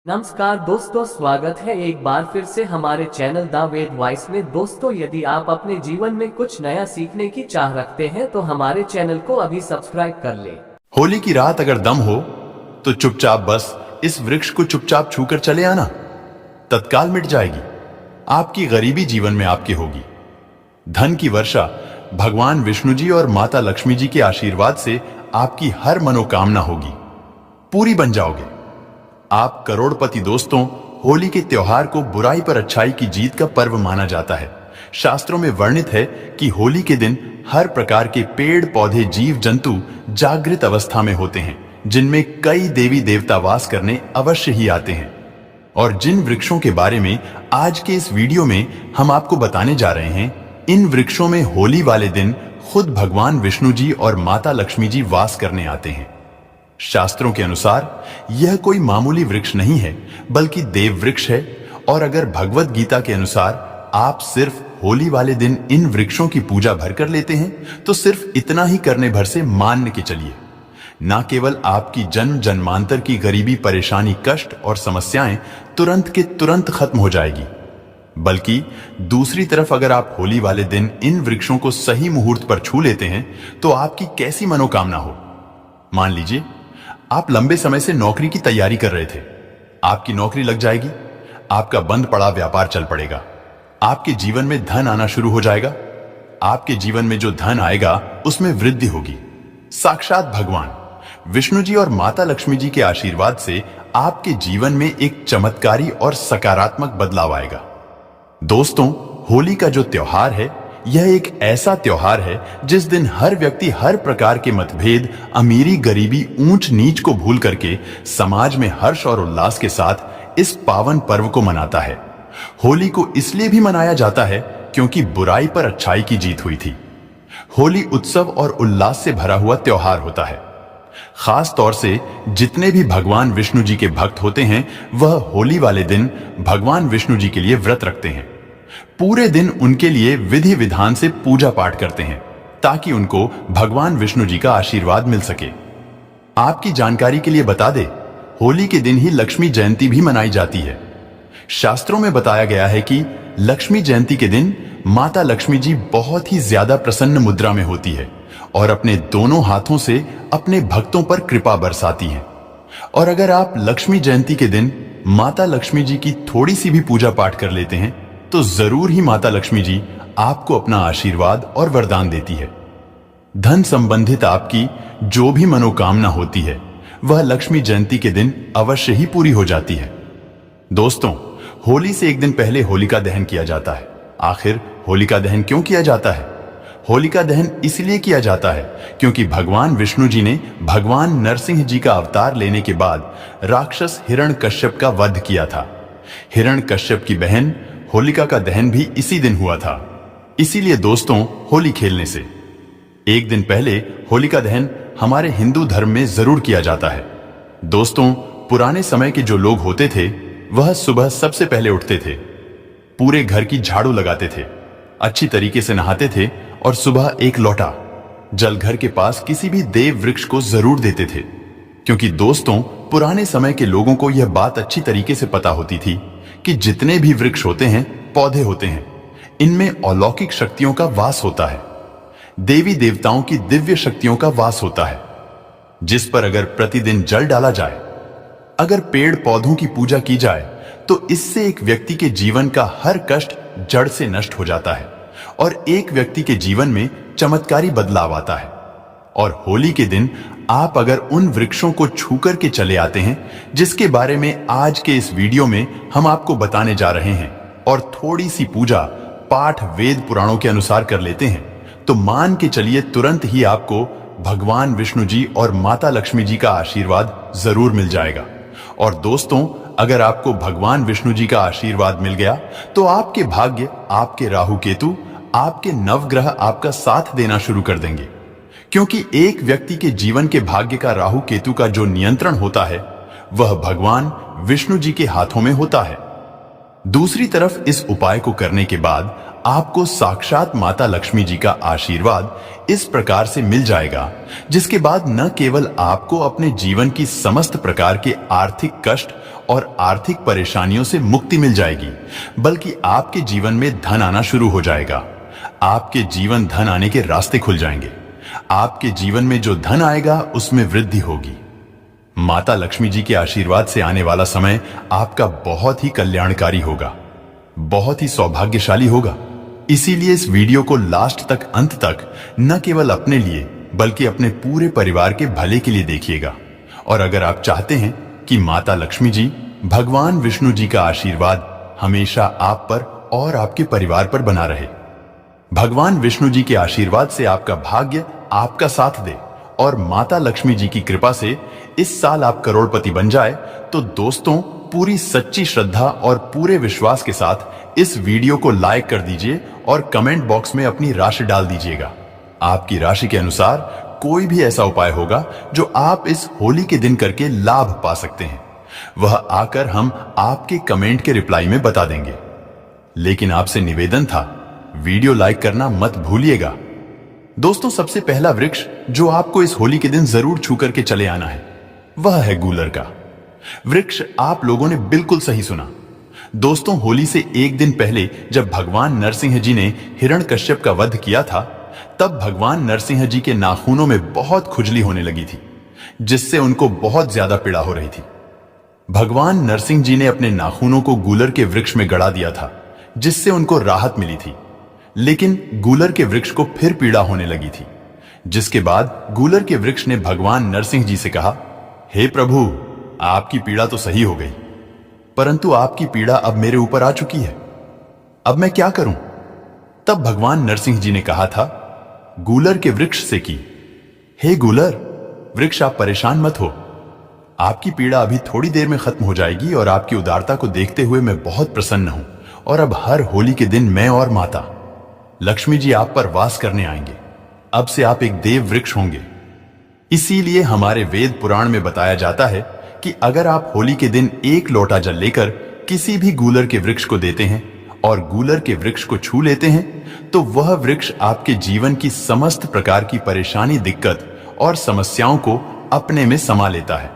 नमस्कार दोस्तों, स्वागत है एक बार फिर से हमारे चैनल द वेद वॉइस में। दोस्तों, यदि आप अपने जीवन में कुछ नया सीखने की चाह रखते हैं तो हमारे चैनल को अभी सब्सक्राइब कर ले। होली की रात अगर दम हो तो चुपचाप बस इस वृक्ष को चुपचाप छूकर चले आना, तत्काल मिट जाएगी। आपकी गरीबी जीवन में आपकी होगी। धन की वर्षा भगवान विष्णु जी और माता लक्ष्मी जी के आशीर्वाद से आपकी हर मनोकामना होगी, पूरी बन जाओगे। आप करोड़पति। दोस्तों, होली के त्योहार को बुराई पर अच्छाई की जीत का पर्व माना जाता है। शास्त्रों में वर्णित है कि होली के दिन हर प्रकार के पेड़ पौधे जीव जंतु जागृत अवस्था में होते हैं, जिनमें कई देवी देवता वास करने अवश्य ही आते हैं। और जिन वृक्षों के बारे में आज के इस वीडियो में हम आपको बताने जा रहे हैं, इन वृक्षों में होली वाले दिन खुद भगवान विष्णु जी और माता लक्ष्मी जी वास करने आते हैं। शास्त्रों के अनुसार यह कोई मामूली वृक्ष नहीं है, बल्कि देव वृक्ष है। और अगर भगवत गीता के अनुसार आप सिर्फ होली वाले दिन इन वृक्षों की पूजा भर कर लेते हैं, तो सिर्फ इतना ही करने भर से मान के चलिए, ना केवल आपकी जन्म जन्मांतर की गरीबी, परेशानी, कष्ट और समस्याएं तुरंत के तुरंत खत्म हो जाएगी, बल्कि दूसरी तरफ अगर आप होली वाले दिन इन वृक्षों को सही मुहूर्त पर छू लेते हैं तो आपकी कैसी मनोकामना हो। मान लीजिए आप लंबे समय से नौकरी की तैयारी कर रहे थे, आपकी नौकरी लग जाएगी, आपका बंद पड़ा व्यापार चल पड़ेगा, आपके जीवन में धन आना शुरू हो जाएगा। आपके जीवन में जो धन आएगा उसमें वृद्धि होगी। साक्षात भगवान विष्णु जी और माता लक्ष्मी जी के आशीर्वाद से आपके जीवन में एक चमत्कारी और सकारात्मक बदलाव आएगा। दोस्तों, होली का जो त्योहार है, यह एक ऐसा त्योहार है जिस दिन हर व्यक्ति हर प्रकार के मतभेद, अमीरी, गरीबी, ऊंच नीच को भूल करके समाज में हर्ष और उल्लास के साथ इस पावन पर्व को मनाता है। होली को इसलिए भी मनाया जाता है क्योंकि बुराई पर अच्छाई की जीत हुई थी। होली उत्सव और उल्लास से भरा हुआ त्योहार होता है। खास तौर से जितने भी भगवान विष्णु जी के भक्त होते हैं, वह होली वाले दिन भगवान विष्णु जी के लिए व्रत रखते हैं। पूरे दिन उनके लिए विधि विधान से पूजा पाठ करते हैं, ताकि उनको भगवान विष्णु जी का आशीर्वाद मिल सके। आपकी जानकारी के लिए बता दे, होली के दिन ही लक्ष्मी जयंती भी मनाई जाती है। शास्त्रों में बताया गया है कि लक्ष्मी जयंती के दिन माता लक्ष्मी जी बहुत ही ज्यादा प्रसन्न मुद्रा में होती है और अपने दोनों हाथों से अपने भक्तों पर कृपा बरसाती हैं। और अगर आप लक्ष्मी जयंती के दिन माता लक्ष्मी जी की थोड़ी सी भी पूजा पाठ कर लेते हैं, तो जरूर ही माता लक्ष्मी जी आपको अपना आशीर्वाद और वरदान देती है। धन संबंधित आपकी जो भी मनोकामना होती है, वह लक्ष्मी जयंती के दिन अवश्य ही पूरी हो जाती है। दोस्तों, होली से एक दिन पहले होलिका दहन किया जाता है। आखिर होलिका दहन क्यों किया जाता है? होलिका दहन इसलिए किया जाता है क्योंकि भगवान विष्णु जी ने भगवान नरसिंह जी का अवतार लेने के बाद राक्षस हिरण्यकश्यप का वध किया था। हिरण्यकश्यप की बहन होलिका का दहन भी इसी दिन हुआ था। इसीलिए दोस्तों, होली खेलने से एक दिन पहले होलिका दहन हमारे हिंदू धर्म में जरूर किया जाता है। दोस्तों, पुराने समय के जो लोग होते थे, वह सुबह सबसे पहले उठते थे, पूरे घर की झाड़ू लगाते थे, अच्छी तरीके से नहाते थे और सुबह एक लोटा जल घर के पास किसी भी देव वृक्ष को जरूर देते थे। क्योंकि दोस्तों, पुराने समय के लोगों को यह बात अच्छी तरीके से पता होती थी कि जितने भी वृक्ष होते हैं, पौधे होते हैं, इनमें अलौकिक शक्तियों का वास होता है, देवी देवताओं की दिव्य शक्तियों का वास होता है, जिस पर अगर प्रतिदिन जल डाला जाए, अगर पेड़ पौधों की पूजा की जाए, तो इससे एक व्यक्ति के जीवन का हर कष्ट जड़ से नष्ट हो जाता है और एक व्यक्ति के जीवन में चमत्कारी बदलाव आता है। और होली के दिन आप अगर उन वृक्षों को छू करके चले आते हैं, जिसके बारे में आज के इस वीडियो में हम आपको बताने जा रहे हैं, और थोड़ी सी पूजा पाठ वेद पुराणों के अनुसार कर लेते हैं, तो मान के चलिए तुरंत ही आपको भगवान विष्णु जी और माता लक्ष्मी जी का आशीर्वाद जरूर मिल जाएगा। और दोस्तों, अगर आपको भगवान विष्णु जी का आशीर्वाद मिल गया, तो आपके भाग्य, आपके राहु केतु, आपके नवग्रह आपका साथ देना शुरू कर देंगे। क्योंकि एक व्यक्ति के जीवन के भाग्य का राहु केतु का जो नियंत्रण होता है, वह भगवान विष्णु जी के हाथों में होता है। दूसरी तरफ इस उपाय को करने के बाद आपको साक्षात माता लक्ष्मी जी का आशीर्वाद इस प्रकार से मिल जाएगा, जिसके बाद न केवल आपको अपने जीवन की समस्त प्रकार के आर्थिक कष्ट और आर्थिक परेशानियों से मुक्ति मिल जाएगी, बल्कि आपके जीवन में धन आना शुरू हो जाएगा। आपके जीवन धन आने के रास्ते खुल जाएंगे। आपके जीवन में जो धन आएगा उसमें वृद्धि होगी। माता लक्ष्मी जी के आशीर्वाद से आने वाला समय आपका बहुत ही कल्याणकारी होगा, बहुत ही सौभाग्यशाली होगा। इसीलिए इस वीडियो को लास्ट तक, अंत तक न केवल अपने लिए बल्कि अपने पूरे परिवार के भले के लिए देखिएगा। और अगर आप चाहते हैं कि माता लक्ष्मी जी, भगवान विष्णु जी का आशीर्वाद हमेशा आप पर और आपके परिवार पर बना रहे, भगवान विष्णु जी के आशीर्वाद से आपका भाग्य आपका साथ दे और माता लक्ष्मी जी की कृपा से इस साल आप करोड़पति बन जाए, तो दोस्तों पूरी सच्ची श्रद्धा और पूरे विश्वास के साथ इस वीडियो को लाइक कर दीजिए और कमेंट बॉक्स में अपनी राशि डाल दीजिएगा। आपकी राशि के अनुसार कोई भी ऐसा उपाय होगा जो आप इस होली के दिन करके लाभ पा सकते हैं, वह आकर हम आपके कमेंट के रिप्लाई में बता देंगे। लेकिन आपसे निवेदन था, वीडियो लाइक करना मत भूलिएगा। दोस्तों, सबसे पहला वृक्ष जो आपको इस होली के दिन जरूर छू करके चले आना है, वह है गूलर का वृक्ष। आप लोगों ने बिल्कुल सही सुना। दोस्तों, होली से एक दिन पहले जब भगवान नरसिंह जी ने हिरण्यकश्यप का वध किया था, तब भगवान नरसिंह जी के नाखूनों में बहुत खुजली होने लगी थी, जिससे उनको बहुत ज्यादा पीड़ा हो रही थी। भगवान नरसिंह जी ने अपने नाखूनों को गूलर के वृक्ष में गड़ा दिया था, जिससे उनको राहत मिली थी। लेकिन गूलर के वृक्ष को फिर पीड़ा होने लगी थी, जिसके बाद गूलर के वृक्ष ने भगवान नरसिंह जी से कहा, हे प्रभु, आपकी पीड़ा तो सही हो गई, परंतु आपकी पीड़ा अब मेरे ऊपर आ चुकी है, अब मैं क्या करूं? तब भगवान नरसिंह जी ने कहा था गूलर के वृक्ष से कि हे गूलर वृक्ष, आप परेशान मत हो, आपकी पीड़ा अभी थोड़ी देर में खत्म हो जाएगी और आपकी उदारता को देखते हुए मैं बहुत प्रसन्न हूं। और अब हर होली के दिन मैं और माता लक्ष्मी जी आप पर वास करने आएंगे। अब से आप एक देव वृक्ष होंगे। इसीलिए हमारे वेद पुराण में बताया जाता है कि अगर आप होली के दिन एक लोटा जल लेकर किसी भी गूलर के वृक्ष को देते हैं और गूलर के वृक्ष को छू लेते हैं, तो वह वृक्ष आपके जीवन की समस्त प्रकार की परेशानी, दिक्कत और समस्याओं को अपने में समा लेता है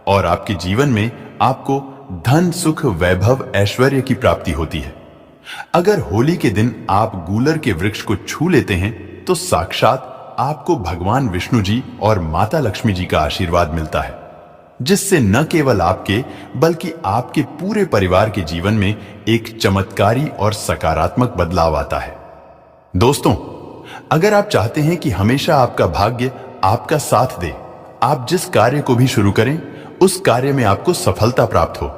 और आपके जीवन में आपको धन, सुख, वैभव, ऐश्वर्य की प्राप्ति होती है। अगर होली के दिन आप गूलर के वृक्ष को छू लेते हैं, तो साक्षात आपको भगवान विष्णु जी और माता लक्ष्मी जी का आशीर्वाद मिलता है, जिससे न केवल आपके बल्कि आपके पूरे परिवार के जीवन में एक चमत्कारी और सकारात्मक बदलाव आता है। दोस्तों, अगर आप चाहते हैं कि हमेशा आपका भाग्य आपका साथ दे, आप जिस कार्य को भी शुरू करें उस कार्य में आपको सफलता प्राप्त हो,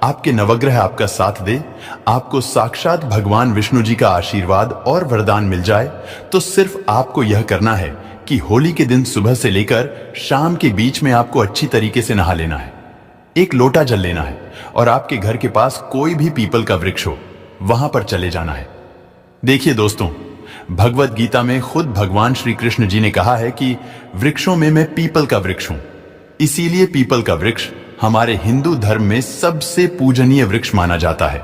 आपके नवग्रह आपका साथ दे, आपको साक्षात भगवान विष्णु जी का आशीर्वाद और वरदान मिल जाए, तो सिर्फ आपको यह करना है कि होली के दिन सुबह से लेकर शाम के बीच में आपको अच्छी तरीके से नहा लेना है, एक लोटा जल लेना है और आपके घर के पास कोई भी पीपल का वृक्ष हो, वहां पर चले जाना है। देखिए दोस्तों, भगवत गीता में खुद भगवान श्री कृष्ण जी ने कहा है कि वृक्षों में मैं पीपल का वृक्ष हूं। इसीलिए पीपल का वृक्ष हमारे हिंदू धर्म में सबसे पूजनीय वृक्ष माना जाता है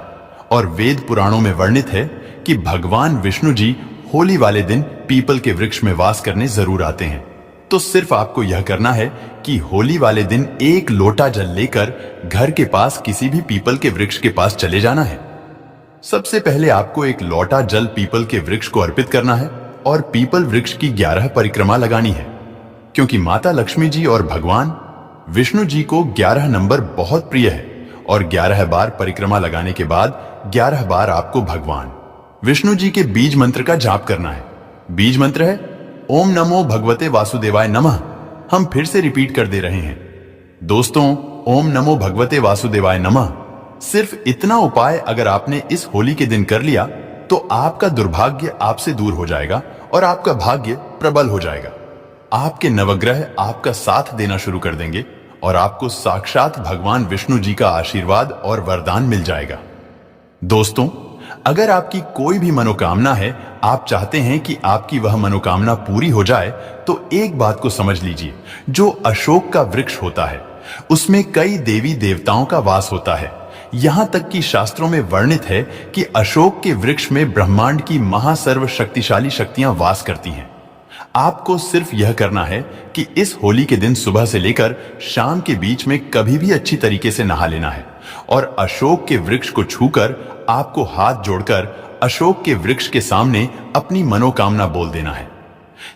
और वेद पुराणों में वर्णित है कि भगवान विष्णु जी होली वाले दिन पीपल के वृक्ष में वास करने जरूर आते हैं। तो सिर्फ आपको यह करना है कि होली वाले दिन एक लोटा जल लेकर घर के पास किसी भी पीपल के वृक्ष के पास चले जाना है। सबसे पहले आपको एक लोटा जल पीपल के वृक्ष को अर्पित करना है और पीपल वृक्ष की 11 परिक्रमा लगानी है, क्योंकि माता लक्ष्मी जी और भगवान विष्णु जी को 11 नंबर बहुत प्रिय है और 11 बार परिक्रमा लगाने के बाद 11 बार आपको भगवान विष्णु जी के बीज मंत्र का जाप करना है। बीज मंत्र है ओम नमो भगवते वासुदेवाय नमः। हम फिर से रिपीट कर दे रहे हैं दोस्तों, ओम नमो भगवते वासुदेवाय नमः। सिर्फ इतना उपाय अगर आपने इस होली के दिन कर लिया तो आपका दुर्भाग्य आपसे दूर हो जाएगा और आपका भाग्य प्रबल हो जाएगा। आपके नवग्रह आपका साथ देना शुरू कर देंगे और आपको साक्षात भगवान विष्णु जी का आशीर्वाद और वरदान मिल जाएगा। दोस्तों, अगर आपकी कोई भी मनोकामना है, आप चाहते हैं कि आपकी वह मनोकामना पूरी हो जाए, तो एक बात को समझ लीजिए, जो अशोक का वृक्ष होता है उसमें कई देवी देवताओं का वास होता है। यहां तक कि शास्त्रों में वर्णित है कि अशोक के वृक्ष में ब्रह्मांड की महासर्व शक्तिशाली शक्तियां वास करती हैं। आपको सिर्फ यह करना है कि इस होली के दिन सुबह से लेकर शाम के बीच में कभी भी अच्छी तरीके से नहा लेना है और अशोक के वृक्ष को छूकर आपको हाथ जोड़कर अशोक के वृक्ष के सामने अपनी मनोकामना बोल देना है।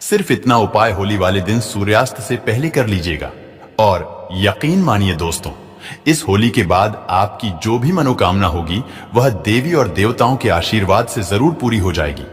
सिर्फ इतना उपाय होली वाले दिन सूर्यास्त से पहले कर लीजिएगा और यकीन मानिए दोस्तों, इस होली के बाद आपकी जो भी मनोकामना होगी वह देवी और देवताओं के आशीर्वाद से जरूर पूरी हो जाएगी।